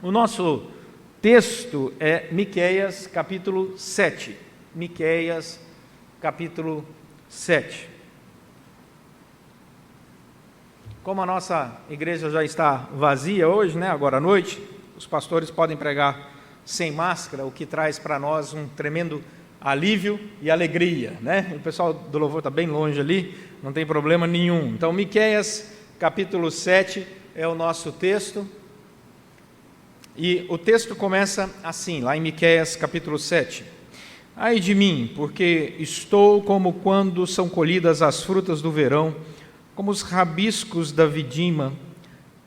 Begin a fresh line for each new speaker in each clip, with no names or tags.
O nosso texto é Miqueias, capítulo 7. Miqueias, capítulo 7. Como a nossa igreja já está vazia hoje, agora à noite, os pastores podem pregar sem máscara, o que traz para nós um tremendo alívio e alegria, O pessoal do louvor está bem longe ali, não tem problema nenhum. Então, Miqueias, capítulo 7 é o nosso texto. E o texto começa assim, lá em Miqueias, capítulo 7. Ai de mim, porque estou como quando são colhidas as frutas do verão, como os rabiscos da vidima.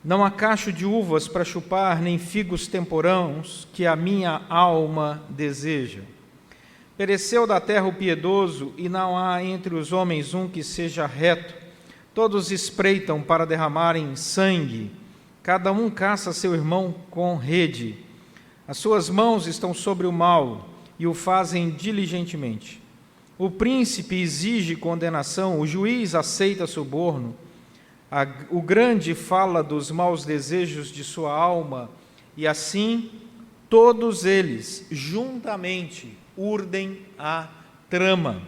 Não há cacho de uvas para chupar, nem figos temporãos que a minha alma deseja. Pereceu da terra o piedoso, e não há entre os homens um que seja reto. Todos espreitam para derramarem sangue. Cada um caça seu irmão com rede. As suas mãos estão sobre o mal e o fazem diligentemente. O príncipe exige condenação, o juiz aceita suborno. O grande fala dos maus desejos de sua alma, e assim todos eles juntamente urdem a trama.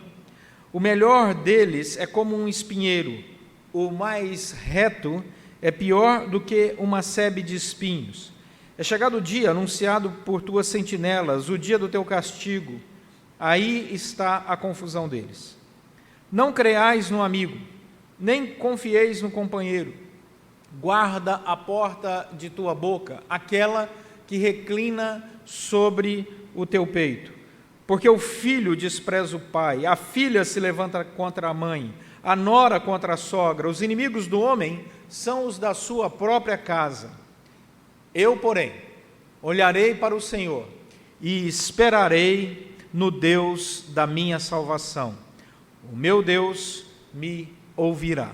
O melhor deles é como um espinheiro, o mais reto é pior do que uma sebe de espinhos. É chegado o dia anunciado por tuas sentinelas, o dia do teu castigo. Aí está a confusão deles. Não creais no amigo, nem confieis no companheiro. Guarda a porta de tua boca, aquela que reclina sobre o teu peito. Porque o filho despreza o pai, a filha se levanta contra a mãe, a nora contra a sogra. Os inimigos do homem são os da sua própria casa. Eu, porém, olharei para o Senhor e esperarei no Deus da minha salvação. O meu Deus me ouvirá.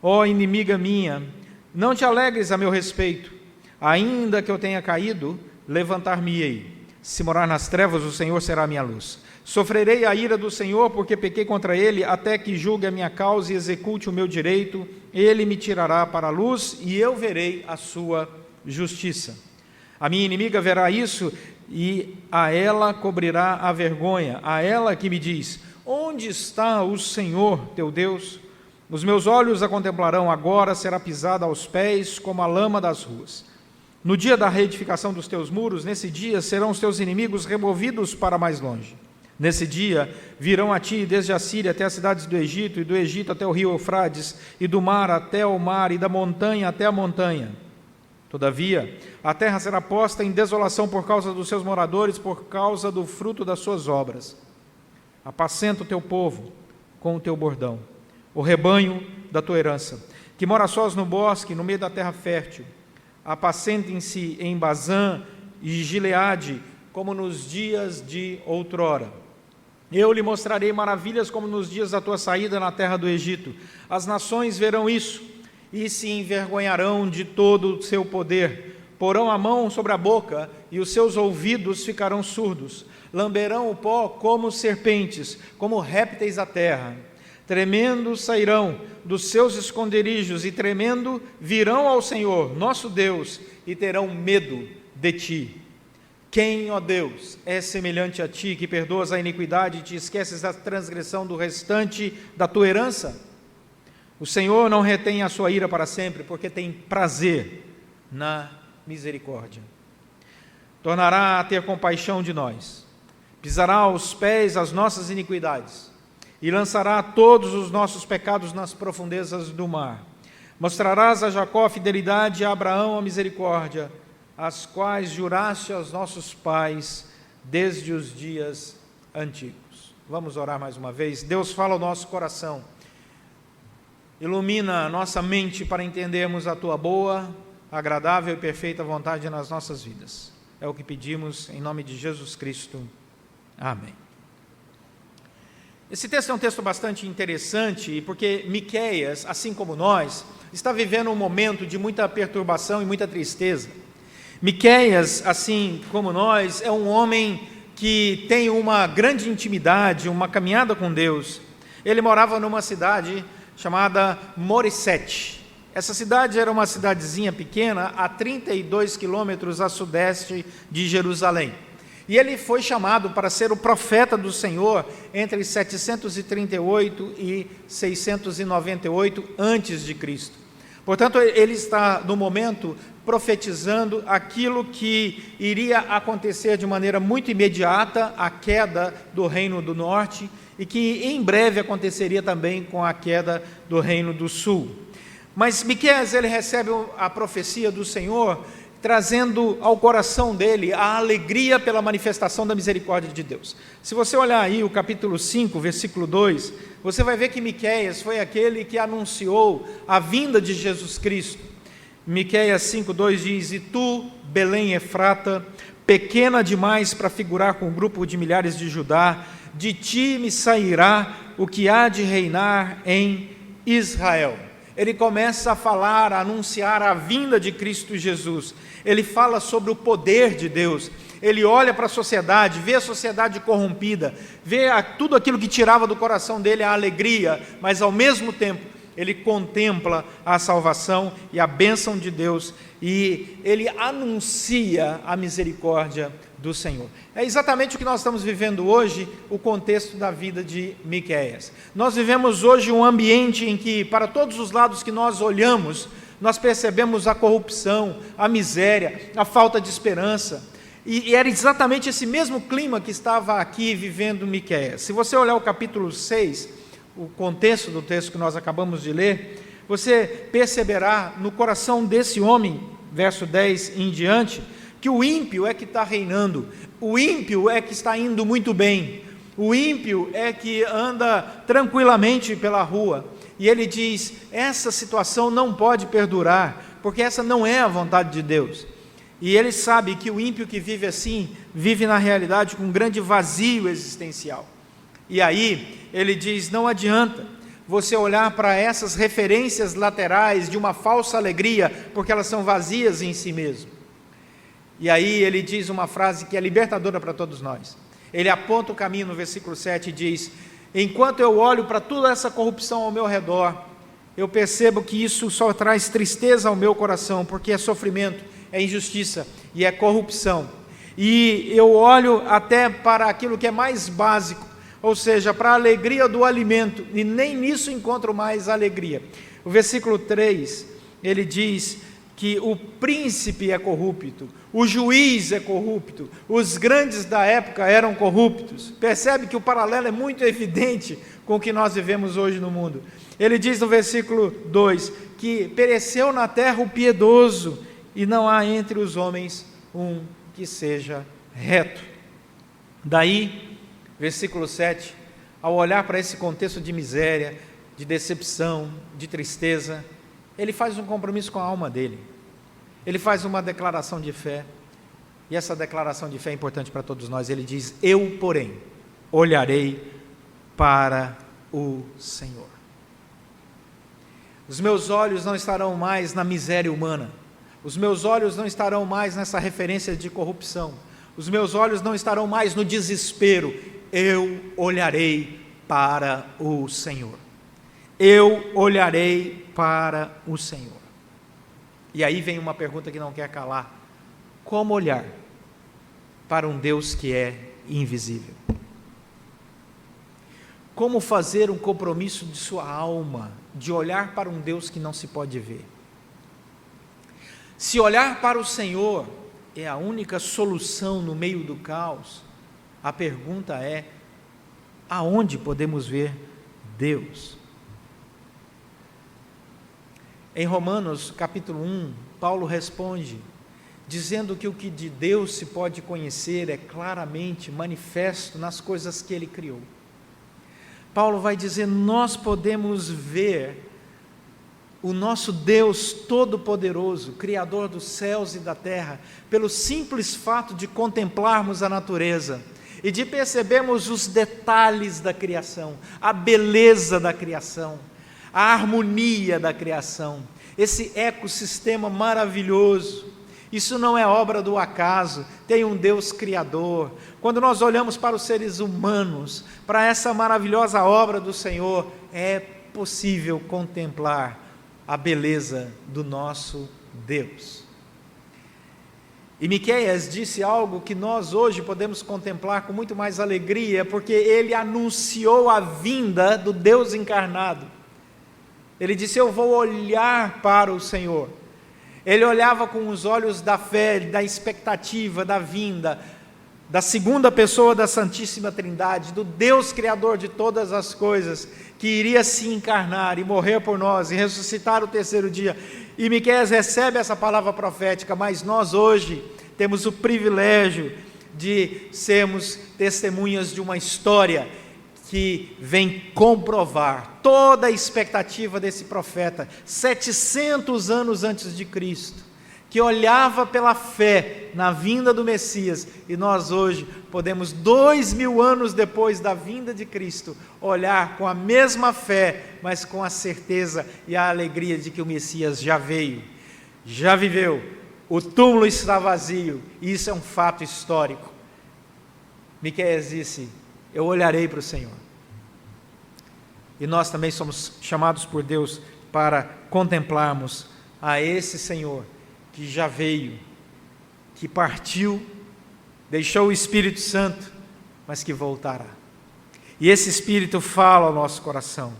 Ó inimiga minha, não te alegres a meu respeito. Ainda que eu tenha caído, levantar-me-ei. Se morar nas trevas, o Senhor será a minha luz. Sofrerei a ira do Senhor, porque pequei contra ele, até que julgue a minha causa e execute o meu direito. Ele me tirará para a luz, e eu verei a sua justiça. A minha inimiga verá isso, e a ela cobrirá a vergonha, a ela que me diz: onde está o Senhor teu Deus? Os meus olhos a contemplarão, agora será pisada aos pés como a lama das ruas. No dia da reedificação dos teus muros, nesse dia serão os teus inimigos removidos para mais longe. Nesse dia virão a ti desde a Síria até as cidades do Egito, e do Egito até o rio Eufrates, e do mar até o mar, e da montanha até a montanha. Todavia, a terra será posta em desolação por causa dos seus moradores, por causa do fruto das suas obras. Apacenta o teu povo com o teu bordão, o rebanho da tua herança, que mora sós no bosque, no meio da terra fértil. Apacentem-se em Bazã e Gileade, como nos dias de outrora. Eu lhe mostrarei maravilhas como nos dias da tua saída na terra do Egito. As nações verão isso e se envergonharão de todo o seu poder. Porão a mão sobre a boca e os seus ouvidos ficarão surdos. Lamberão o pó como serpentes, como répteis à terra. Tremendo sairão dos seus esconderijos e tremendo virão ao Senhor, nosso Deus, e terão medo de ti. Quem, ó Deus, é semelhante a ti, que perdoas a iniquidade e te esqueces da transgressão do restante da tua herança? O Senhor não retém a sua ira para sempre, porque tem prazer na misericórdia. Tornará a ter compaixão de nós, pisará aos pés as nossas iniquidades, e lançará todos os nossos pecados nas profundezas do mar. Mostrarás a Jacó a fidelidade e a Abraão a misericórdia, as quais juraste aos nossos pais desde os dias antigos. Vamos orar mais uma vez. Deus, fala ao nosso coração, ilumina a nossa mente para entendermos a tua boa, agradável e perfeita vontade nas nossas vidas. É o que pedimos em nome de Jesus Cristo. Amém. Esse texto é um texto bastante interessante, porque Miqueias, assim como nós, está vivendo um momento de muita perturbação e muita tristeza. Miqueias, assim como nós, é um homem que tem uma grande intimidade, uma caminhada com Deus. Ele morava numa cidade chamada Moresete. Essa cidade era uma cidadezinha pequena, a 32 quilômetros a sudeste de Jerusalém. E ele foi chamado para ser o profeta do Senhor entre 738 e 698 antes de Cristo. Portanto, ele está, no momento, profetizando aquilo que iria acontecer de maneira muito imediata, a queda do Reino do Norte, e que em breve aconteceria também com a queda do Reino do Sul. Mas Miqueias, ele recebe a profecia do Senhor, trazendo ao coração dele a alegria pela manifestação da misericórdia de Deus. Se você olhar aí o capítulo 5, versículo 2, você vai ver que Miqueias foi aquele que anunciou a vinda de Jesus Cristo. Miqueias 5:2 diz: "E tu, Belém Efrata, pequena demais para figurar com o grupo de milhares de Judá, de ti me sairá o que há de reinar em Israel." Ele começa a falar, a anunciar a vinda de Cristo Jesus. Ele fala sobre o poder de Deus. Ele olha para a sociedade, vê a sociedade corrompida, vê tudo aquilo que tirava do coração dele a alegria, mas ao mesmo tempo ele contempla a salvação e a bênção de Deus, e ele anuncia a misericórdia do Senhor. É exatamente o que nós estamos vivendo hoje, o contexto da vida de Miqueias. Nós vivemos hoje um ambiente em que, para todos os lados que nós olhamos, nós percebemos a corrupção, a miséria, a falta de esperança. E era exatamente esse mesmo clima que estava aqui vivendo Miqueias. Se você olhar o capítulo 6, o contexto do texto que nós acabamos de ler, você perceberá no coração desse homem, verso 10 em diante, que o ímpio é que está reinando, o ímpio é que está indo muito bem, o ímpio é que anda tranquilamente pela rua, e ele diz: essa situação não pode perdurar, porque essa não é a vontade de Deus. E ele sabe que o ímpio que vive assim, vive na realidade com um grande vazio existencial. E aí ele diz: não adianta você olhar para essas referências laterais de uma falsa alegria, porque elas são vazias em si mesmo. E aí ele diz uma frase que é libertadora para todos nós. Ele aponta o caminho no versículo 7 e diz: enquanto eu olho para toda essa corrupção ao meu redor, eu percebo que isso só traz tristeza ao meu coração, porque é sofrimento, é injustiça e é corrupção. E eu olho até para aquilo que é mais básico, ou seja, para a alegria do alimento, e nem nisso encontro mais alegria. O versículo 3, ele diz que o príncipe é corrupto, o juiz é corrupto, os grandes da época eram corruptos. Percebe que o paralelo é muito evidente com o que nós vivemos hoje no mundo. Ele diz no versículo 2, que pereceu na terra o piedoso, e não há entre os homens um que seja reto. Daí, versículo 7, ao olhar para esse contexto de miséria, de decepção, de tristeza, ele faz um compromisso com a alma dele. Ele faz uma declaração de fé, e essa declaração de fé é importante para todos nós. Ele diz: eu, porém, olharei para o Senhor. Os meus olhos não estarão mais na miséria humana, os meus olhos não estarão mais nessa referência de corrupção, os meus olhos não estarão mais no desespero. Eu olharei para o Senhor. Eu olharei para o Senhor. E aí vem uma pergunta que não quer calar: como olhar para um Deus que é invisível? Como fazer um compromisso de sua alma, de olhar para um Deus que não se pode ver? Se olhar para o Senhor é a única solução no meio do caos, a pergunta é: aonde podemos ver Deus? Em Romanos capítulo 1, Paulo responde, dizendo que o que de Deus se pode conhecer é claramente manifesto nas coisas que Ele criou. Paulo vai dizer: nós podemos ver o nosso Deus Todo-Poderoso, Criador dos céus e da terra, pelo simples fato de contemplarmos a natureza e de percebermos os detalhes da criação, a beleza da criação, a harmonia da criação, esse ecossistema maravilhoso. Isso não é obra do acaso, tem um Deus Criador. Quando nós olhamos para os seres humanos, para essa maravilhosa obra do Senhor, é possível contemplar a beleza do nosso Deus. E Miqueias disse algo que nós hoje podemos contemplar com muito mais alegria, porque ele anunciou a vinda do Deus encarnado. Ele disse: eu vou olhar para o Senhor. Ele olhava com os olhos da fé, da expectativa da vinda da segunda pessoa da Santíssima Trindade, do Deus Criador de todas as coisas, que iria se encarnar e morrer por nós e ressuscitar o terceiro dia. E Miqueias recebe essa palavra profética, mas nós hoje temos o privilégio de sermos testemunhas de uma história que vem comprovar toda a expectativa desse profeta, 700 anos antes de Cristo, que olhava pela fé na vinda do Messias, e nós hoje podemos, 2000 anos depois da vinda de Cristo, olhar com a mesma fé, mas com a certeza e a alegria de que o Messias já veio, já viveu, o túmulo está vazio, e isso é um fato histórico. Miqueias disse: eu olharei para o Senhor. E nós também somos chamados por Deus para contemplarmos a esse Senhor que já veio, que partiu, deixou o Espírito Santo, mas que voltará. E esse Espírito fala ao nosso coração.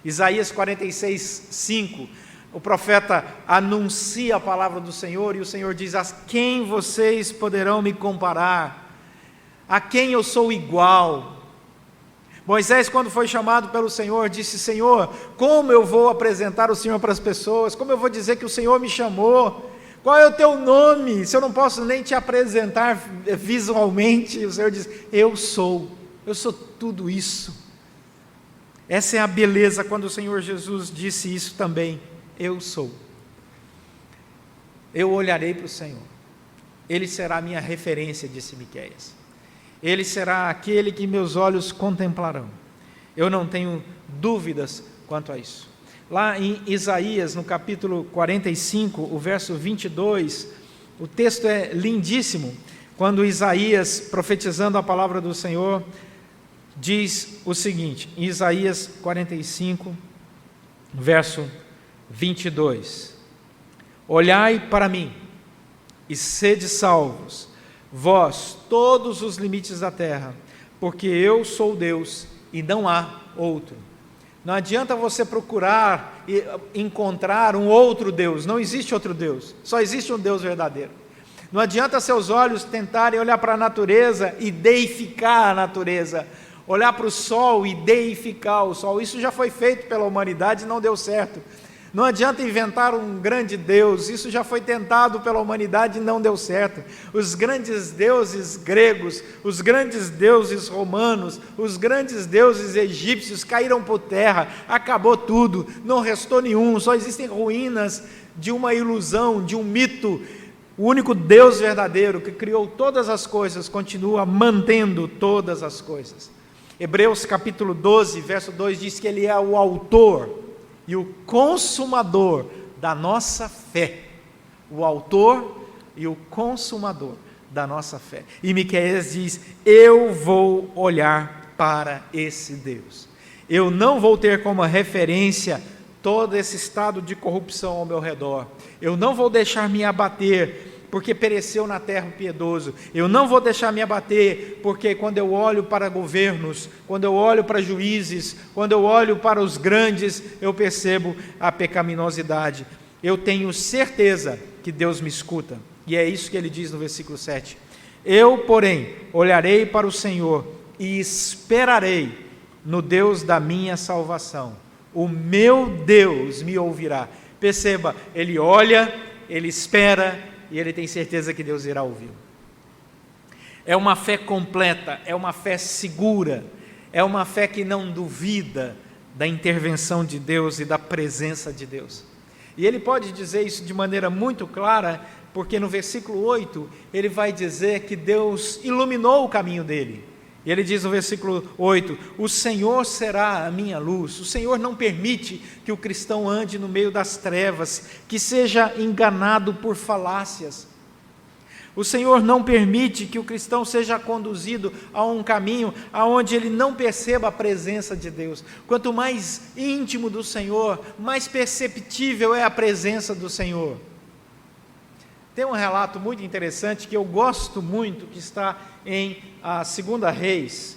Isaías 46, 5, o profeta anuncia a palavra do Senhor, e o Senhor diz: a quem vocês poderão me comparar? A quem eu sou igual? Moisés, quando foi chamado pelo Senhor, disse: Senhor, como eu vou apresentar o Senhor para as pessoas? Como eu vou dizer que o Senhor me chamou? Qual é o teu nome, se eu não posso nem te apresentar visualmente? O Senhor diz: eu sou tudo isso. Essa é a beleza quando o Senhor Jesus disse isso também: eu sou. Eu olharei para o Senhor, Ele será a minha referência, disse Miqueias. Ele será aquele que meus olhos contemplarão. Eu não tenho dúvidas quanto a isso. Lá em Isaías, no capítulo 45, o verso 22, o texto é lindíssimo, quando Isaías, profetizando a palavra do Senhor, diz o seguinte, em Isaías 45, verso 22, olhai para mim e sede salvos, vós, todos os limites da terra, porque eu sou Deus e não há outro. Não adianta você procurar e encontrar um outro Deus, não existe outro Deus, só existe um Deus verdadeiro. Não adianta seus olhos tentarem olhar para a natureza e deificar a natureza, olhar para o sol e deificar o sol, isso já foi feito pela humanidade e não deu certo. Não adianta inventar um grande Deus, isso já foi tentado pela humanidade e não deu certo. Os grandes deuses gregos, os grandes deuses romanos, os grandes deuses egípcios caíram por terra, acabou tudo, não restou nenhum, só existem ruínas de uma ilusão, de um mito. O único Deus verdadeiro que criou todas as coisas continua mantendo todas as coisas. Hebreus capítulo 12, verso 2 diz que Ele é o autor e o consumador da nossa fé, o autor e o consumador da nossa fé. E Miqueias diz: eu vou olhar para esse Deus, eu não vou ter como referência todo esse estado de corrupção ao meu redor, eu não vou deixar me abater, porque pereceu na terra o piedoso, eu não vou deixar me abater, porque quando eu olho para governos, quando eu olho para juízes, quando eu olho para os grandes, eu percebo a pecaminosidade. Eu tenho certeza que Deus me escuta, e é isso que ele diz no versículo 7. Eu, porém, olharei para o Senhor e esperarei no Deus da minha salvação. O meu Deus me ouvirá. Perceba, ele olha, ele espera, e ele tem certeza que Deus irá ouvi-lo. É uma fé completa, é uma fé segura, é uma fé que não duvida da intervenção de Deus e da presença de Deus. E ele pode dizer isso de maneira muito clara, porque no versículo 8, ele vai dizer que Deus iluminou o caminho dele. E ele diz no versículo 8, o Senhor será a minha luz. O Senhor não permite que o cristão ande no meio das trevas, que seja enganado por falácias. O Senhor não permite que o cristão seja conduzido a um caminho aonde ele não perceba a presença de Deus. Quanto mais íntimo do Senhor, mais perceptível é a presença do Senhor. Tem um relato muito interessante que eu gosto muito, que está em 2 Reis,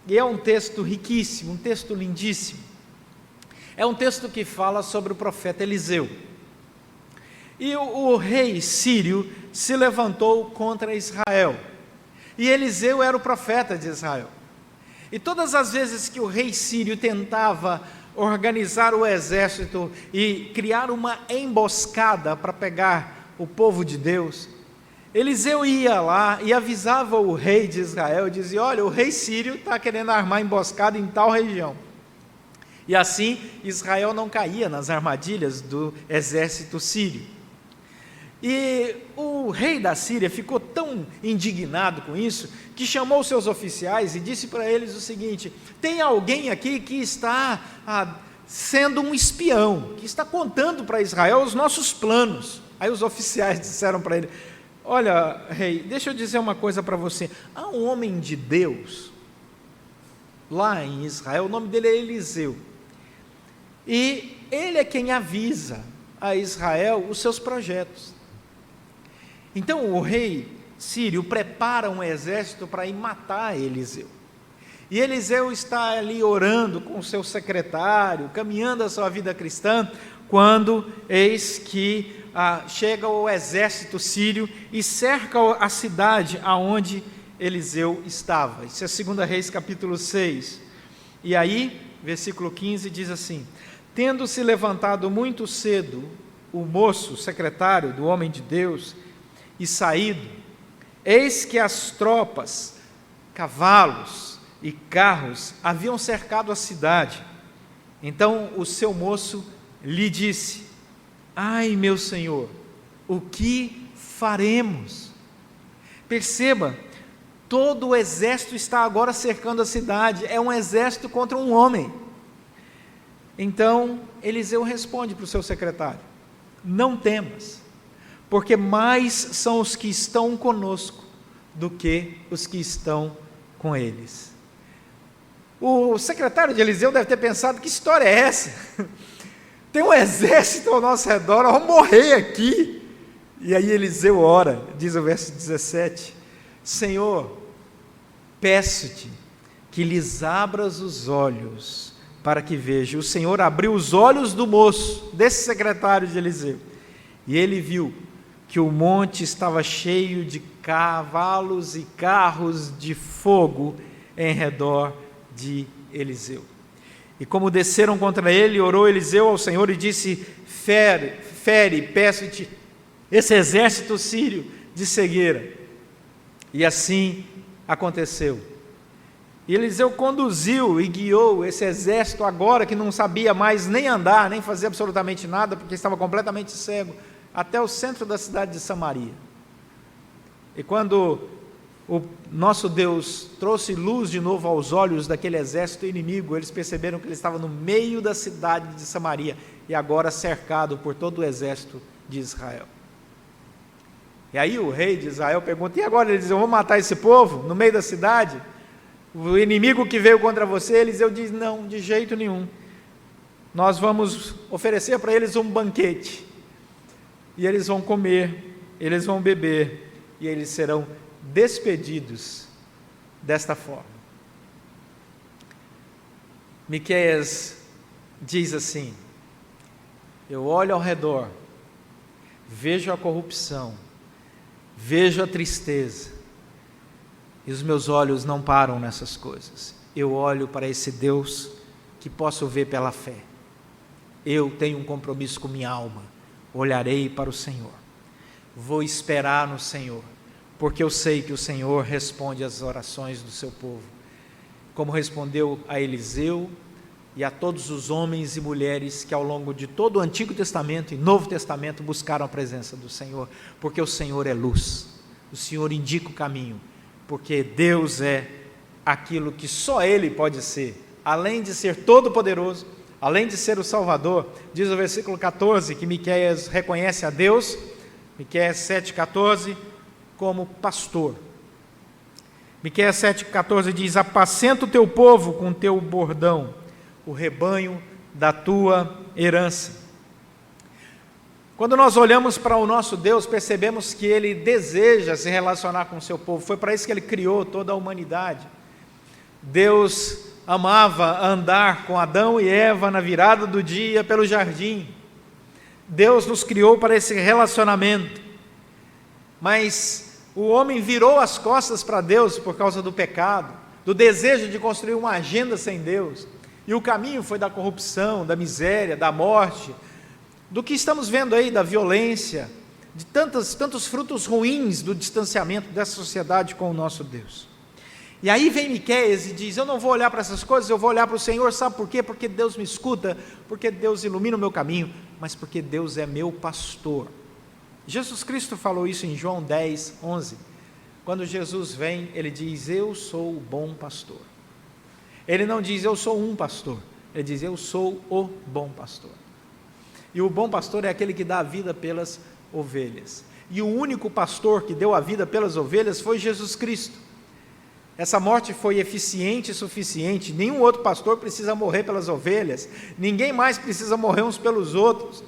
e é um texto riquíssimo, um texto lindíssimo. É um texto que fala sobre o profeta Eliseu. E o rei sírio se levantou contra Israel. E Eliseu era o profeta de Israel. E todas as vezes que o rei sírio tentava organizar o exército e criar uma emboscada para pegar o povo de Deus, Eliseu ia lá e avisava o rei de Israel, dizia: olha, o rei sírio está querendo armar emboscada em tal região. E assim Israel não caía nas armadilhas do exército sírio. E o rei da Síria ficou tão indignado com isso, que chamou seus oficiais e disse para eles o seguinte: tem alguém aqui que está sendo um espião, que está contando para Israel os nossos planos. Aí os oficiais disseram para ele: olha, rei, deixa eu dizer uma coisa para você, há um homem de Deus lá em Israel, o nome dele é Eliseu, e ele é quem avisa a Israel os seus projetos. Então o rei sírio prepara um exército para ir matar Eliseu. E Eliseu está ali orando com o seu secretário, caminhando a sua vida cristã, quando eis que chega o exército sírio e cerca a cidade aonde Eliseu estava. Isso é 2 Reis capítulo 6. E aí, versículo 15 diz assim: tendo se levantado muito cedo o moço, secretário do homem de Deus, e saído, eis que as tropas, cavalos e carros haviam cercado a cidade. Então o seu moço lhe disse: ai, meu senhor, o que faremos? Perceba, todo o exército está agora cercando a cidade, é um exército contra um homem. Então Eliseu responde para o seu secretário: não temas, porque mais são os que estão conosco do que os que estão com eles. O secretário de Eliseu deve ter pensado: que história é essa? Tem um exército ao nosso redor, vamos morrer aqui. E aí Eliseu ora, diz o verso 17: Senhor, peço-te que lhes abras os olhos para que vejam. O Senhor abriu os olhos do moço, desse secretário de Eliseu, e ele viu que o monte estava cheio de cavalos e carros de fogo em redor de Eliseu. E como desceram contra ele, orou Eliseu ao Senhor e disse: fere, peço-te, esse exército sírio de cegueira. E assim aconteceu. E Eliseu conduziu e guiou esse exército, agora que não sabia mais nem andar, nem fazer absolutamente nada, porque estava completamente cego, até o centro da cidade de Samaria. E quando o nosso Deus trouxe luz de novo aos olhos daquele exército inimigo, eles perceberam que ele estava no meio da cidade de Samaria, e agora cercado por todo o exército de Israel. E aí o rei de Israel pergunta: e agora? Eles dizem: vamos matar esse povo no meio da cidade? O inimigo que veio contra você? Eliseu diz: não, de jeito nenhum. Nós vamos oferecer para eles um banquete, e eles vão comer, eles vão beber, e eles serão despedidos desta forma. Miqueias diz assim: eu olho ao redor, vejo a corrupção, vejo a tristeza, e os meus olhos não param nessas coisas. Eu olho para esse Deus que posso ver pela fé. Eu tenho um compromisso com minha alma, olharei para o Senhor, vou esperar no Senhor, porque eu sei que o Senhor responde às orações do seu povo, como respondeu a Eliseu e a todos os homens e mulheres que ao longo de todo o Antigo Testamento e Novo Testamento buscaram a presença do Senhor, porque o Senhor é luz, o Senhor indica o caminho, porque Deus é aquilo que só Ele pode ser, além de ser todo-poderoso, além de ser o Salvador. Diz o versículo 14 que Miqueias reconhece a Deus, Miqueias 7,14, como pastor. Miqueias 7,14 diz: apacenta o teu povo com teu bordão, o rebanho da tua herança. Quando nós olhamos para o nosso Deus, percebemos que Ele deseja se relacionar com o seu povo. Foi para isso que Ele criou toda a humanidade. Deus amava andar com Adão e Eva na virada do dia pelo jardim. Deus nos criou para esse relacionamento. Mas o homem virou as costas para Deus por causa do pecado, do desejo de construir uma agenda sem Deus. E o caminho foi da corrupção, da miséria, da morte, do que estamos vendo aí, da violência, de tantos frutos ruins do distanciamento dessa sociedade com o nosso Deus. E aí vem Miqueias e diz: eu não vou olhar para essas coisas, eu vou olhar para o Senhor. Sabe por quê? Porque Deus me escuta, porque Deus ilumina o meu caminho, mas porque Deus é meu pastor. Jesus Cristo falou isso em João 10, 11. Quando Jesus vem, Ele diz: eu sou o bom pastor. Ele não diz: eu sou um pastor. Ele diz: eu sou o bom pastor. E o bom pastor é aquele que dá a vida pelas ovelhas. E o único pastor que deu a vida pelas ovelhas foi Jesus Cristo. Essa morte foi eficiente e suficiente. Nenhum outro pastor precisa morrer pelas ovelhas. Ninguém mais precisa morrer uns pelos outros.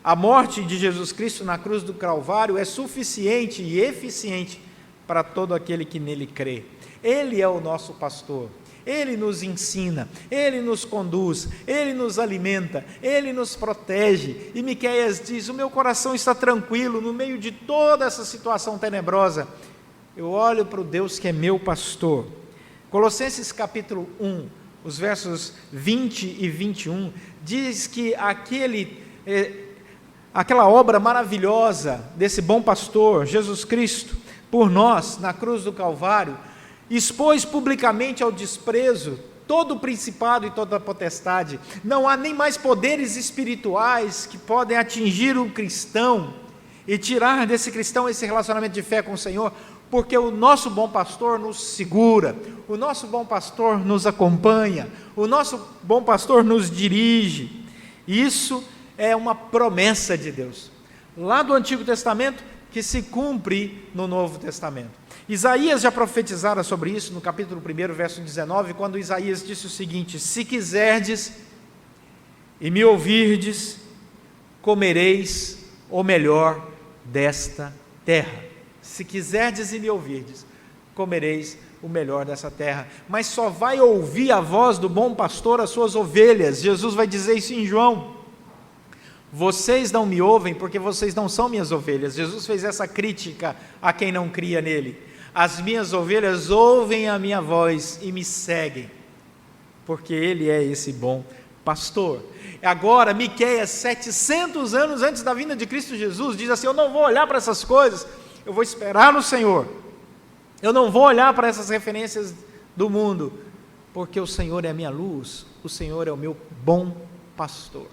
A morte de Jesus Cristo na cruz do Calvário é suficiente e eficiente para todo aquele que nele crê. Ele é o nosso pastor. Ele nos ensina, Ele nos conduz, Ele nos alimenta, Ele nos protege. E Miqueias diz: o meu coração está tranquilo no meio de toda essa situação tenebrosa. Eu olho para o Deus que é meu pastor. Colossenses capítulo 1, os versos 20 e 21, diz que aquela obra maravilhosa desse bom pastor, Jesus Cristo, por nós, na cruz do Calvário, expôs publicamente ao desprezo todo o principado e toda a potestade. Não há nem mais poderes espirituais que podem atingir um cristão e tirar desse cristão esse relacionamento de fé com o Senhor, porque o nosso bom pastor nos segura, o nosso bom pastor nos acompanha, o nosso bom pastor nos dirige. Isso é uma promessa de Deus, lá do Antigo Testamento, que se cumpre no Novo Testamento. Isaías já profetizara sobre isso no capítulo 1, verso 19, quando Isaías disse o seguinte: se quiserdes e me ouvirdes, comereis o melhor desta terra. Se quiserdes e me ouvirdes, comereis o melhor dessa terra. Mas só vai ouvir a voz do bom pastor as suas ovelhas. Jesus vai dizer isso em João: vocês não me ouvem porque vocês não são minhas ovelhas. Jesus fez essa crítica a quem não cria nele. As minhas ovelhas ouvem a minha voz e me seguem, porque Ele é esse bom pastor. Agora, Miqueias, 700 anos antes da vinda de Cristo Jesus, diz assim: eu não vou olhar para essas coisas, eu vou esperar no Senhor. Eu não vou olhar para essas referências do mundo, porque o Senhor é a minha luz, o Senhor é o meu bom pastor.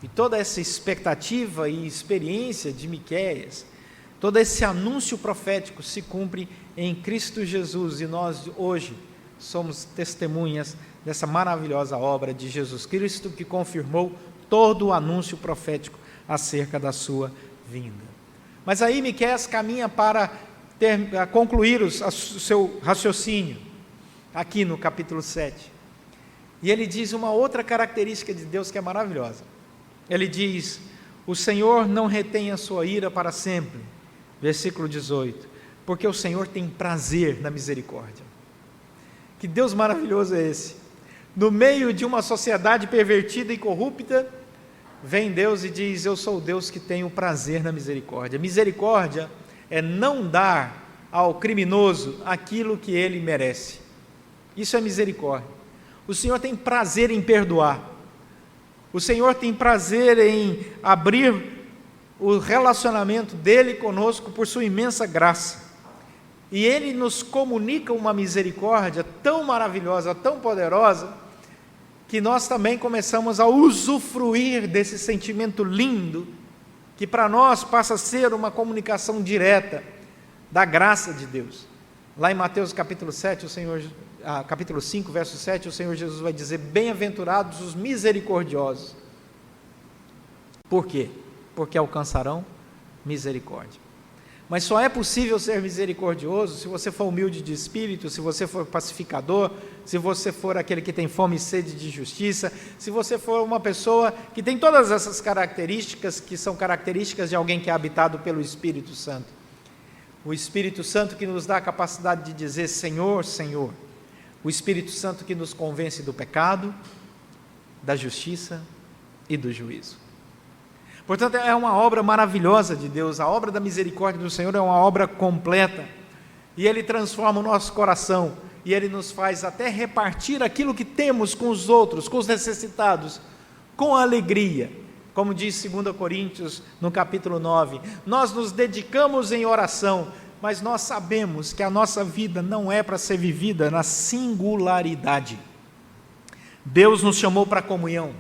E toda essa expectativa e experiência de Miqueias, todo esse anúncio profético se cumpre em Cristo Jesus, e nós hoje somos testemunhas dessa maravilhosa obra de Jesus Cristo, que confirmou todo o anúncio profético acerca da sua vinda. Mas aí Miqueias caminha para concluir o seu raciocínio, aqui no capítulo 7, e ele diz uma outra característica de Deus que é maravilhosa. Ele diz: o Senhor não retém a sua ira para sempre. Versículo 18, porque o Senhor tem prazer na misericórdia. Que Deus maravilhoso é esse! No meio de uma sociedade pervertida e corrupta, vem Deus e diz: eu sou o Deus que tenho prazer na misericórdia. Misericórdia é não dar ao criminoso aquilo que ele merece. Isso é misericórdia. O Senhor tem prazer em perdoar. O Senhor tem prazer em abrir o relacionamento dele conosco por sua imensa graça. E Ele nos comunica uma misericórdia tão maravilhosa, tão poderosa, que nós também começamos a usufruir desse sentimento lindo, que para nós passa a ser uma comunicação direta da graça de Deus. Lá em Mateus capítulo 7, capítulo 5, verso 7, o Senhor Jesus vai dizer: bem-aventurados os misericordiosos. Por quê? Porque alcançarão misericórdia. Mas só é possível ser misericordioso se você for humilde de espírito, se você for pacificador, se você for aquele que tem fome e sede de justiça, se você for uma pessoa que tem todas essas características, que são características de alguém que é habitado pelo Espírito Santo. O Espírito Santo que nos dá a capacidade de dizer Senhor, Senhor. O Espírito Santo que nos convence do pecado, da justiça e do juízo. Portanto, é uma obra maravilhosa de Deus, a obra da misericórdia do Senhor é uma obra completa, e Ele transforma o nosso coração, e Ele nos faz até repartir aquilo que temos com os outros, com os necessitados, com alegria, como diz 2 Coríntios, no capítulo 9, nós nos dedicamos em oração, mas nós sabemos que a nossa vida não é para ser vivida na singularidade. Deus nos chamou para a comunhão,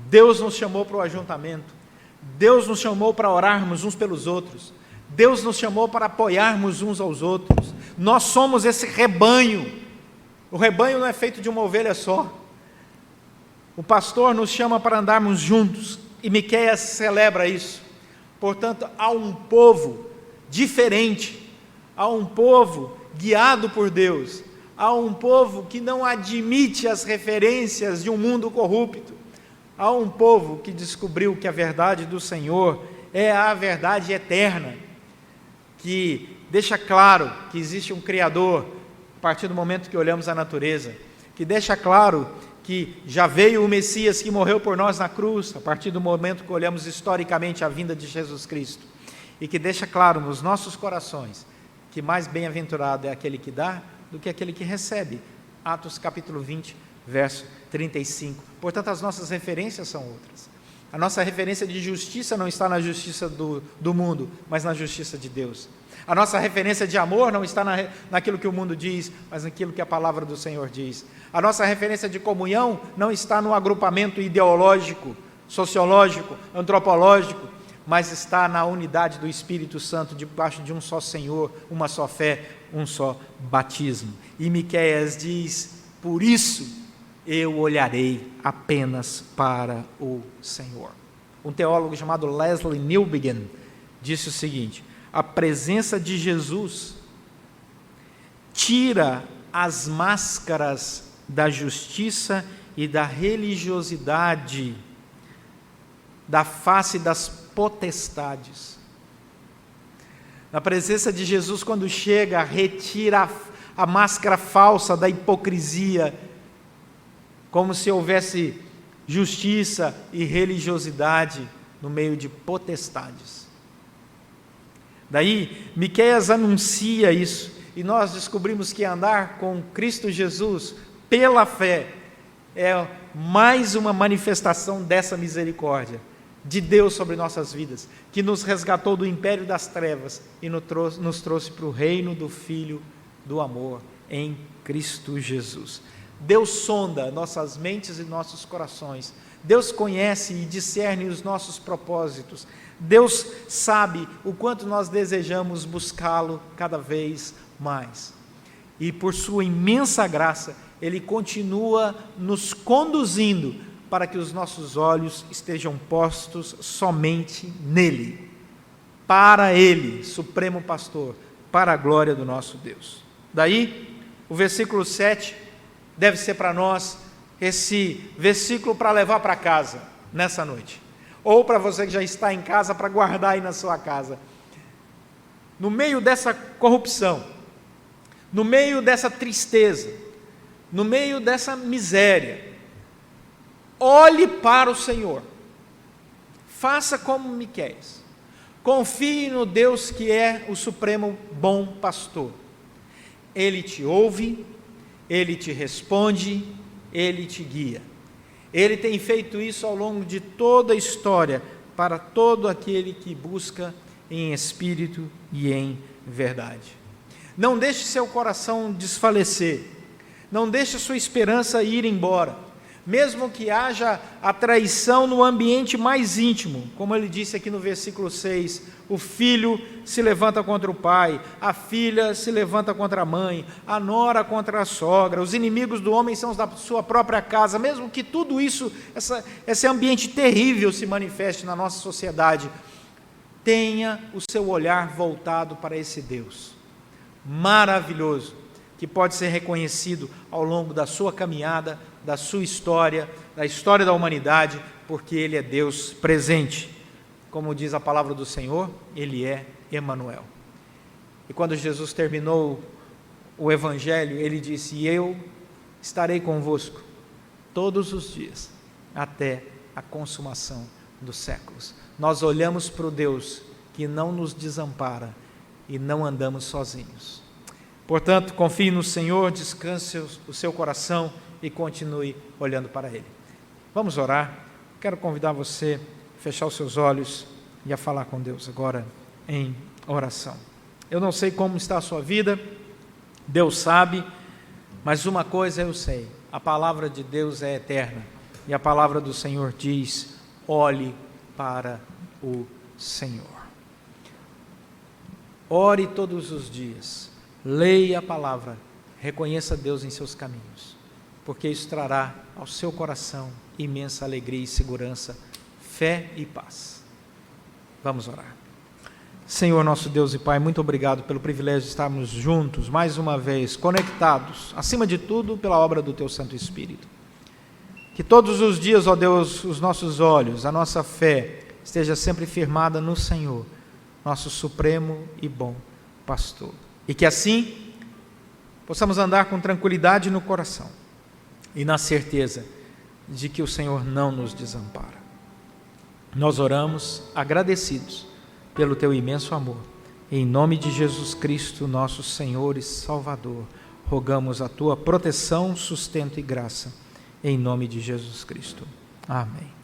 Deus nos chamou para o ajuntamento, Deus nos chamou para orarmos uns pelos outros, Deus nos chamou para apoiarmos uns aos outros, nós somos esse rebanho, o rebanho não é feito de uma ovelha só, o pastor nos chama para andarmos juntos, e Miqueias celebra isso. Portanto, há um povo diferente, há um povo guiado por Deus, há um povo que não admite as referências de um mundo corrupto, há um povo que descobriu que a verdade do Senhor é a verdade eterna, que deixa claro que existe um Criador, a partir do momento que olhamos a natureza, que deixa claro que já veio o Messias que morreu por nós na cruz, a partir do momento que olhamos historicamente a vinda de Jesus Cristo, e que deixa claro nos nossos corações que mais bem-aventurado é aquele que dá do que aquele que recebe. Atos capítulo 20, verso 35. Portanto, as nossas referências são outras. A nossa referência de justiça não está na justiça do mundo, mas na justiça de Deus. A nossa referência de amor não está naquilo que o mundo diz, mas naquilo que a palavra do Senhor diz. A nossa referência de comunhão não está no agrupamento ideológico, sociológico, antropológico, mas está na unidade do Espírito Santo, debaixo de um só Senhor, uma só fé, um só batismo. E Miqueias diz, por isso eu olharei apenas para o Senhor. Um teólogo chamado Leslie Newbigin disse o seguinte: a presença de Jesus tira as máscaras da justiça e da religiosidade da face das potestades. Na presença de Jesus, quando chega, retira a máscara falsa da hipocrisia, como se houvesse justiça e religiosidade no meio de potestades. Daí, Miqueias anuncia isso, e nós descobrimos que andar com Cristo Jesus pela fé é mais uma manifestação dessa misericórdia de Deus sobre nossas vidas, que nos resgatou do império das trevas e nos trouxe para o reino do Filho do amor em Cristo Jesus. Deus sonda nossas mentes e nossos corações, Deus conhece e discerne os nossos propósitos, Deus sabe o quanto nós desejamos buscá-lo cada vez mais, e por sua imensa graça, Ele continua nos conduzindo para que os nossos olhos estejam postos somente nele, para Ele, Supremo Pastor, para a glória do nosso Deus. Daí, o versículo 7 deve ser para nós esse versículo para levar para casa nessa noite, ou para você que já está em casa, para guardar aí na sua casa. No meio dessa corrupção, no meio dessa tristeza, no meio dessa miséria, olhe para o Senhor, faça como Miqueias, confie no Deus que é o supremo bom pastor. Ele te ouve, Ele te responde, Ele te guia. Ele tem feito isso ao longo de toda a história, para todo aquele que busca em espírito e em verdade. Não deixe seu coração desfalecer, não deixe sua esperança ir embora, mesmo que haja a traição no ambiente mais íntimo, como ele disse aqui no versículo 6, o filho se levanta contra o pai, a filha se levanta contra a mãe, a nora contra a sogra, os inimigos do homem são os da sua própria casa, mesmo que tudo isso, esse ambiente terrível se manifeste na nossa sociedade, tenha o seu olhar voltado para esse Deus maravilhoso, que pode ser reconhecido ao longo da sua caminhada, da sua história, da história da humanidade, porque Ele é Deus presente. Como diz a palavra do Senhor, Ele é Emanuel. E quando Jesus terminou o Evangelho, Ele disse: e eu estarei convosco todos os dias, até a consumação dos séculos. Nós olhamos para o Deus que não nos desampara e não andamos sozinhos. Portanto, confie no Senhor, descanse o seu coração e continue olhando para Ele. Vamos orar. Quero convidar você a fechar os seus olhos e a falar com Deus agora em oração. Eu não sei como está a sua vida, Deus sabe, mas uma coisa eu sei: a palavra de Deus é eterna, e a palavra do Senhor diz: olhe para o Senhor. Ore todos os dias, leia a palavra, reconheça Deus em seus caminhos, porque isso trará ao seu coração imensa alegria e segurança, fé e paz. Vamos orar. Senhor nosso Deus e Pai, muito obrigado pelo privilégio de estarmos juntos, mais uma vez, conectados, acima de tudo, pela obra do Teu Santo Espírito. Que todos os dias, ó Deus, os nossos olhos, a nossa fé, esteja sempre firmada no Senhor, nosso supremo e bom pastor. E que assim, possamos andar com tranquilidade no coração e na certeza de que o Senhor não nos desampara. Nós oramos agradecidos pelo Teu imenso amor. Em nome de Jesus Cristo, nosso Senhor e Salvador, rogamos a Tua proteção, sustento e graça. Em nome de Jesus Cristo. Amém.